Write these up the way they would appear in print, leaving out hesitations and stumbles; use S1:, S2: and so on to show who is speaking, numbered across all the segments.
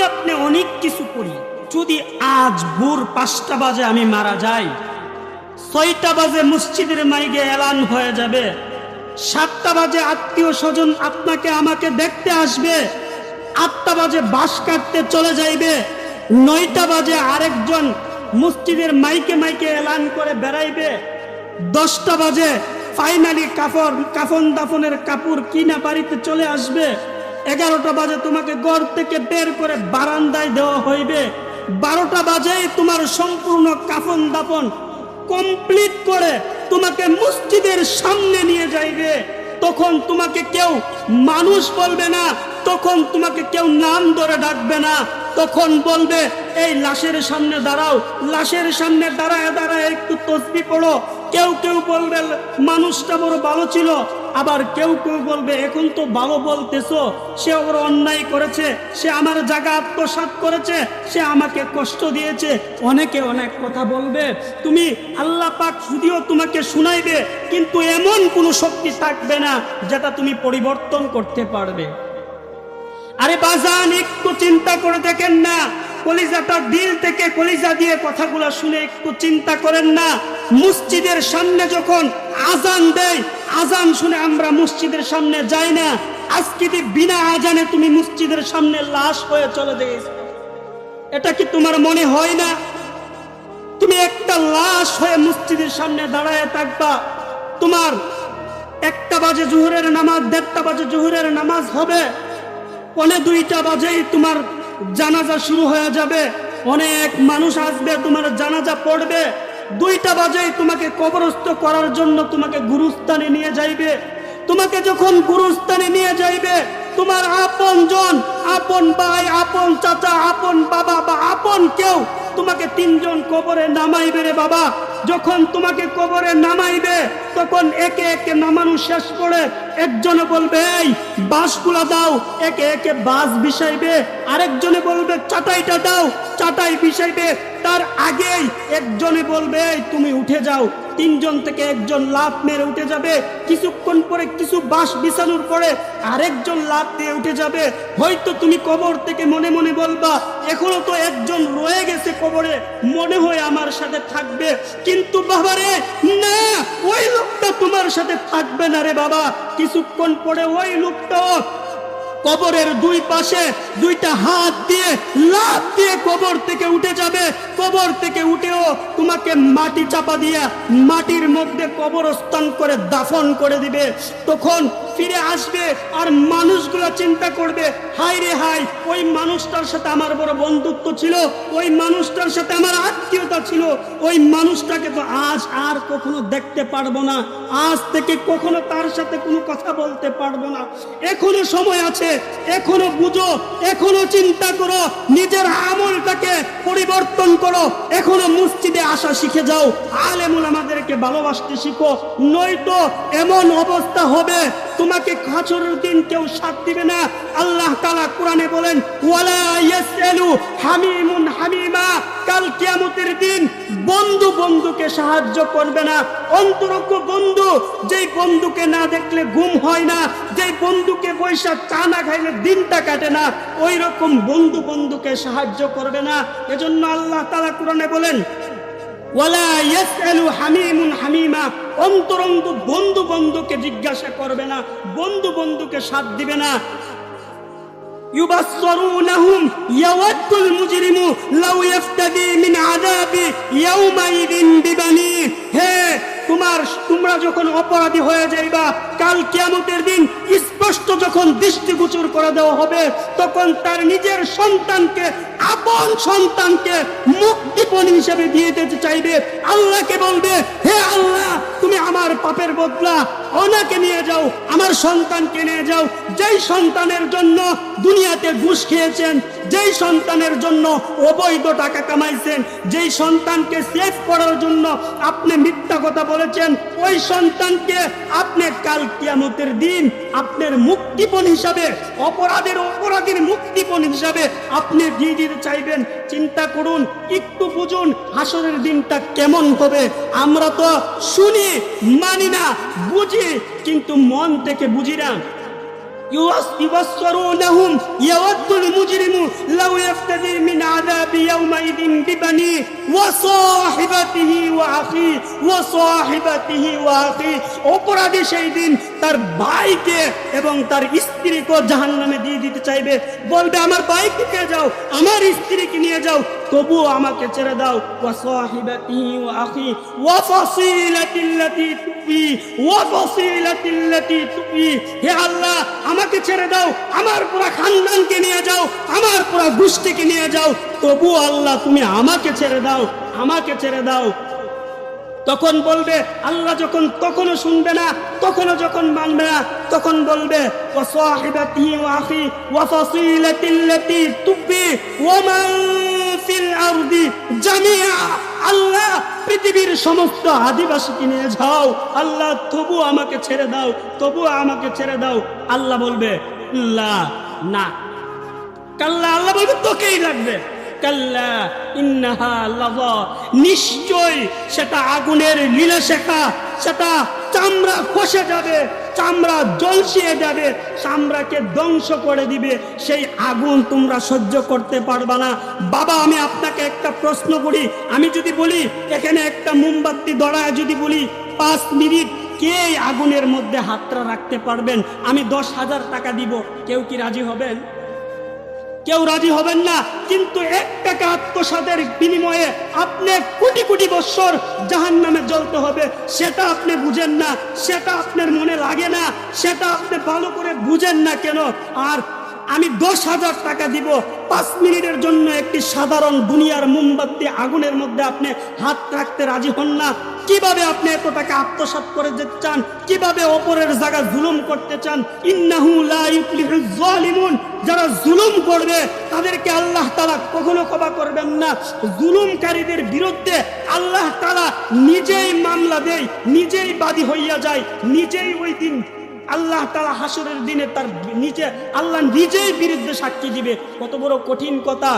S1: আপনি অনেক কিছু করি, যদি আজ ভোর 5টা বাজে আমি মারা যাই, 6টা বাজে মসজিদের মাইকে এলান হয়ে যাবে, 7টা বাজে আত্মীয় স্বজন আপনাকে আমাকে দেখতে আসবে, 8টা বাজে বাঁশ কাটতে চলে যাইবে, 9টা বাজে আরেকজন মসজিদের মাইকে মাইকে এলান করে বেড়াইবে, 10টা বাজে ফাইনালি কাফন দাফনের কাপড় কিনা বাড়িতে চলে আসবে, 11টা বাজে তোমাকে ঘর থেকে বের করে বারান্দায় দেওয়া হইবে, 12টা বাজেই তোমার সম্পূর্ণ কাফন দাফন কমপ্লিট করে তোমাকে মসজিদের সামনে নিয়ে যাইবে। তখন তোমাকে কেউ মানুষ বলবে না, তখন তোমাকে কেউ নাম ধরে ডাকবে না, তখন বলবে এই লাশের সামনে দাঁড়াও, লাশের সামনে দাঁড়ায় দাঁড়ায় একটু তসবিহ পড়ো। কেউ কেউ বলবে মানুষটা বড় ভালো ছিল, আবার কেউ কেউ বলবে এখন তো ভালো বলতেছো, সে ওর অন্যায় করেছে, সে আমার জায়গা আত্মসাৎ করেছে, সে আমাকে কষ্ট দিয়েছে, অনেকে অনেক কথা বলবে। তুমি আল্লাহ পাক যদিও তোমাকে শুনাইবে, কিন্তু এমন কোনো শক্তি থাকবে না যেটা তুমি পরিবর্তন করতে পারবে। আরে বাজান, একটু চিন্তা করে দেখেন না, কলিজাটা দিল থেকে কলিজা দিয়ে কথাগুলো শুনে একটু চিন্তা করেন না। মসজিদের সামনে যখন আজান দেয়, আজান শুনে আমরা মসজিদের সামনে যাই না, আজকে বিনা আজানে তুমি মসজিদের সামনে লাশ হয়ে চলে গেছো, এটা কি তোমার মনে হয় না? তুমি একটা লাশ হয়ে মসজিদের সামনে দাঁড়ায় থাকবা, তোমার 1টা বাজে জোহরের নামাজ, 1:30টা বাজে জোহরের নামাজ হবে, 1:45 বাজেই তোমার জানাজা শুরু হয়ে যাবে, অনেক মানুষ আসবে, তোমার জানাজা পড়বে, 2টা বাজেই তোমাকে কবরস্থ করার জন্য তোমাকে গুরুস্থানে নিয়ে যাইবে। তোমাকে যখন গুরুস্থানে নিয়ে যাইবে, তোমার আপন জন, আপন ভাই, আপন চাচা, আপন বাবা বা আপন কেউ তোমাকে 3 জন কবরে নামাইবে রে বাবা। যখন তোমাকে কবরে নামাইবে, তখন একে একে নামানো শেষ করে একজনে বলবে এই বাঁশগুলা দাও, একে একে বাঁশ বিছাইবে, আরেকজনে বলবে চাটাইটা দাও, চাটাই বিছাইবে, তার আগেই একজনে বলবে এই তুমি উঠে যাও, 3 জন থেকে একজন লাফ মেরে উঠে যাবে, কিছুক্ষণ পরে কিছু বাঁশ বিছানোর পরে আরেকজন লাফ দিয়ে উঠে যাবে। হয়তো তুমি কবর থেকে মনে মনে বলবা এখনো তো একজন রয়ে গেছে কবরে, মনে হয় আমার সাথে থাকবে, কিন্তু বাবারে না, ওই লোকটা তোমার সাথে থাকবে না রে বাবা। কিছুক্ষণ পরে ওই লোকটা কবরের 2 পাশে 2টা হাত দিয়ে লাফ দিয়ে কবর থেকে উঠে যাবে, কবর থেকে উঠেও তোমাকে মাটি চাপা দিয়ে মাটির মধ্যে কবরস্থান করে দাফন করে দিবে। তখন ফিরে আসবে আর মানুষগুলো চিন্তা করবে হায় রে হায়, ওই মানুষটার সাথে আমার বড় বন্ধুত্ব ছিল, ওই মানুষটার সাথে আমার আত্মীয়তা ছিল, ওই মানুষটাকে তো আজ আর কখনো দেখতে পারবো না, আজ থেকে কখনো তার সাথে কোনো কথা বলতে পারবো না। এখনো সময় আছে, এখনো বুঝো, এখনো চিন্তা করো, নিজের আমলটাকে পরিবর্তন করো, এখনো মসজিদে আসা শিখে যাও, আলেম ওলামাদেরকে ভালোবাসতে শিখো, নয়তো এমন অবস্থা হবে তোমাকে হাসরের দিন কেউ সাথ দিবে না। আল্লাহ তাআলা কোরআনে বলেন ওয়ালা ইয়াসআলু হামিমুন হামিমা, কাল কিয়ামতের দিন বন্ধু বন্ধুকে সাহায্য করবে না। অন্তরঙ্গ বন্ধু, যেই বন্ধুকে না দেখলে ঘুম হয় না, যেই বন্ধুকে পয়সা চা না খাইলে দিনটা কাটে না, ওই রকম বন্ধু বন্ধুকে সাহায্য করবে না। এজন্য আল্লাহ তাআলা কোরআনে বলেন ওয়ালা ইয়াসআলু হামিমুন হামিমা, অন্তরঙ্গ বন্ধু বন্ধুকে জিজ্ঞাসা করবে না, বন্ধু বন্ধুকে সাথ দিবে না। ইউবাসসিরুনহুম ইয়াওয়াদ্দুল মুজরিমু লাউ ইফতাদি মিন আযাবি ইয়াউমাইদিন বিবানি। হে তোমরা যখন অপরাধী হয়ে যাইবা, কাল কিয়ামতের দিন স্পষ্ট যখন দৃষ্টিগোচর করে দেওয়া হবে, তখন তার নিজের সন্তানকে, আপন সন্তানকে মুক্তিপণ হিসেবে দিয়ে দিতে চাইবে। আল্লাহকে বলবে হে আল্লাহ, তুমি আমার পাপের বদলা ওনাকে নিয়ে যাও, আমার সন্তানকে নিয়ে যাও, যেই সন্তানের জন্য দুনিয়াতে ঘুষ খেয়েছেন, যেই সন্তানের জন্য অবৈধ টাকা কামাইছেন, যেই সন্তানকে সেভ করার জন্য আপনি মিথ্যা কথা বলেছেন, ওই সন্তানকে আপনি কাল কিয়ামতের দিন আপনার মুক্তিপণ হিসাবে, অপরাধীর মুক্তিপণ হিসাবে আপনি দিয়ে দিতে চাইবেন। চিন্তা করুন, একটু বুঝুন হাসরের দিনটা কেমন হবে। আমরা তো শুনি, মানি না, বুঝি, কিন্তু মন থেকে বুঝি না। ইউবাসসিরুনহুম ইয়াওয়াদ্দুল মুজরিমু লাউ ইয়াফতাদি মিন আযাবি ইয়াউমাইদিন বিবানি ওয়া সাহিবাতিহি ওয়া আখি ওয়া সাহিবাতিহি ওয়া আখি। অপরাধী সেই দিন তার ভাইকে এবং তার স্ত্রীকে জাহান্নামে দিয়ে দিতে চাইবে, বলবে আমার ভাইকে নিয়ে যাও, আমার স্ত্রীকে নিয়ে যাও, তবুও আমাকে ছেড়ে দাও। ওয়া সাহিবাতিহি ওয়া আখি ওয়া ফাসিলাতিল্লাতি তুবি ওয়া ফাসিলাতিল্লাতি তুবি। হে আল্লাহ, আমাকে ছেড়ে দাও, আমার পুরো খানদানকে নিয়ে যাও, আমার পুরো গোষ্ঠীকে নিয়ে যাও, তবুও আল্লাহ তুমি আমাকে ছেড়ে দাও, আমাকে ছেড়ে দাও। তখন বলবে আল্লাহ, যখন তখনও শুনবে না, তখনও যখন মানবে না, তখন বলবে ওয়া সাহিবাতিহি ওয়া আখি ওয়া ফাসিলাতিল্লাতি তুবি ওয়া মান ফিল আরদি জামিআ। আল্লাহ, পৃথিবীর সমস্ত আদিবাসীকে নিয়ে যাও, আল্লাহ তবু আমাকে ছেড়ে দাও, তবু আমাকে ছেড়ে দাও। আল্লাহ বলবে আল্লাহ না, কাল্লা, আল্লাহ বলবে তোকেই লাগবে। কাল্লা ইন্নাহা লাযা, নিশ্চয় সেটা আগুনের লীলা শেখা, সেটা চামড়া খসে যাবে, চামড়া জ্বলসিয়ে যাবে, চামড়াকে ধ্বংস করে দিবে, সেই আগুন তোমরা সহ্য করতে পারবা না। বাবা, আমি আপনাকে একটা প্রশ্ন করি, আমি যদি বলি এখানে একটা মোমবাতি ধরায় যদি বলি 5 মিনিট, কে আগুনের মধ্যে হাতটা রাখতে পারবেন? আমি 10,000 টাকা দিব, কেউ কি রাজি হবেন? কেউ রাজি হবেন না। কিন্তু 1 টাকা আত্মসাতের বিনিময়ে আপনি কোটি কোটি বছর জাহান্নামে জ্বলতে হবে, সেটা আপনি বুঝেন না, সেটা আপনার মনে লাগে না, সেটা আপনি ভালো করে বুঝেন না কেন? আর আমি 10,000 টাকা দিব 5 মিনিটের জন্য একটি সাধারণ দুনিয়ার মোমবাতি আগুনের মধ্যে আপনি হাত রাখতে রাজি হন না। কিভাবে আপনি এত টাকা আত্মসাৎ করে যেতে চান? কিভাবে অপরের জায়গা জুলুম করতে চান? ইন্নাহু লা ইফলিহুজ জালিমুন, যারা জুলুম করবে তাদেরকে আল্লাহ তাআলা কখনো ক্ষমা করবেন না। জুলুমকারীদের বিরুদ্ধে আল্লাহ তাআলা নিজেই মামলা দেয়, নিজেই বাদী হইয়া যায়, নিজেই ওই দিন আল্লাহ তাআলা হাসরের দিনে তার আল্লাহ নিজেই বিরুদ্ধে সাক্ষী দিবে। কত বড় কঠিন কথা!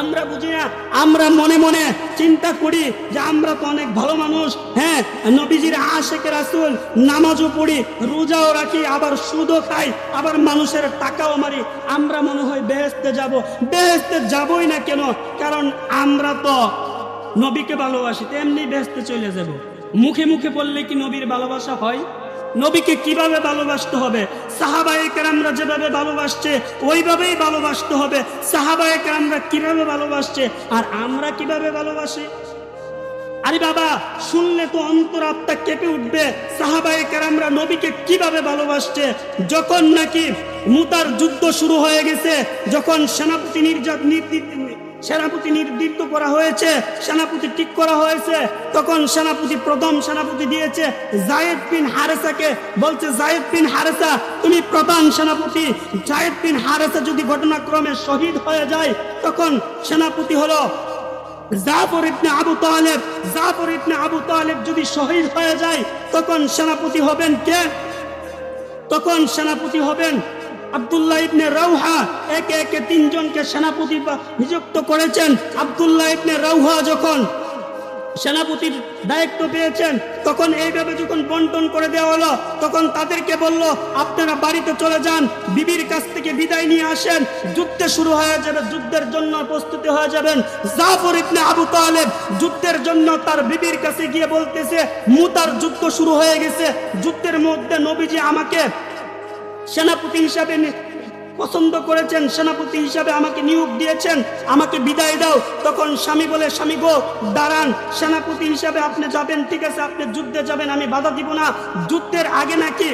S1: আমরা বুঝি না, আমরা মনে মনে চিন্তা করি যে আমরা তো অনেক ভালো মানুষ, হ্যাঁ, নবীজির আশিক রাসূল, নামাজও পড়ি, রোজাও রাখি, আবার সুদও খাই, আবার মানুষের টাকাও মারি, আমরা মনে হয় বেহেশতে যাব। বেহেশতে যাবই না কেন? কারণ আমরা তো নবীকে ভালোবাসি, তেমনি বেহেশতে চলে যাব। মুখে মুখে বললে কি নবীর ভালোবাসা হয়? নবীকে কিভাবে ভালোবাসতে হবে? সাহাবায়ে কেরামরা যেভাবে ভালোবাসছে ওইভাবেই ভালোবাসতে হবে। সাহাবায়ে কেরামরা কিভাবে ভালোবাসছে আর আমরা কিভাবে ভালোবাসি? আরে বাবা, শুনলে তো অন্তর আত্মা কেঁপে উঠবে। সাহাবায়ে কেরামরা নবীকে কিভাবে ভালোবাসছে? যখন নাকি মুতার যুদ্ধ শুরু হয়ে গেছে, যখন সেনাপতি নির্দিষ্ট করা হয়েছে, সেনাপতি ঠিক করা হয়েছে, তখন প্রথম সেনাপতি দিয়েছে যায়েদ বিন হারেসাকে। বলছে, যায়েদ বিন হারেসা তুমি প্রধান সেনাপতি। যায়েদ বিন হারেসা যদি ঘটনাক্রমে শহীদ হয়ে যায়, তখন সেনাপতি হলো জাফর ইবনে আবু তালেব। জাফর ইবনে আবু তালেব যদি শহীদ হয়ে যায়, তখন সেনাপতি হবেন কে? তখন সেনাপতি হবেন আব্দুল্লাহ ইবনে রাওহা। একে একে 3 জনকে সেনাপতি নিযুক্ত করেছেন। আব্দুল্লাহ ইবনে রাওহা যখন সেনাপতির দায়িত্ব পেয়েছেন, তখন এইভাবে যখন বন্টন করে দেওয়া হলো, তখন তাদেরকে বলল আপনারা বাড়িতে চলে যান, বিবির কাছ থেকে বিদায় নিয়ে আসেন, যুদ্ধ শুরু হয়ে যাবে, যুদ্ধের জন্য প্রস্তুতি হয়ে যাবেন। জাফর ইবনে আবু তালেব যুদ্ধের জন্য তার বিবির কাছে গিয়ে বলতেছে, মুতার যুদ্ধ শুরু হয়ে গেছে, যুদ্ধের মধ্যে নবীজি আমাকে সেনাপতি হিসাবে পছন্দ করেছেন, সেনাপতি হিসাবে আমাকে নিয়োগ দিয়েছেন, আমাকে বিদায় দাও। তখন স্বামী বলে, স্বামী গো দাঁড়ান, সেনাপতি হিসাবে আপনি যাবেন, ঠিক আছে, আপনি যুদ্ধে যাবেন, আমি বাধা দিব না। যুদ্ধের আগে নাকি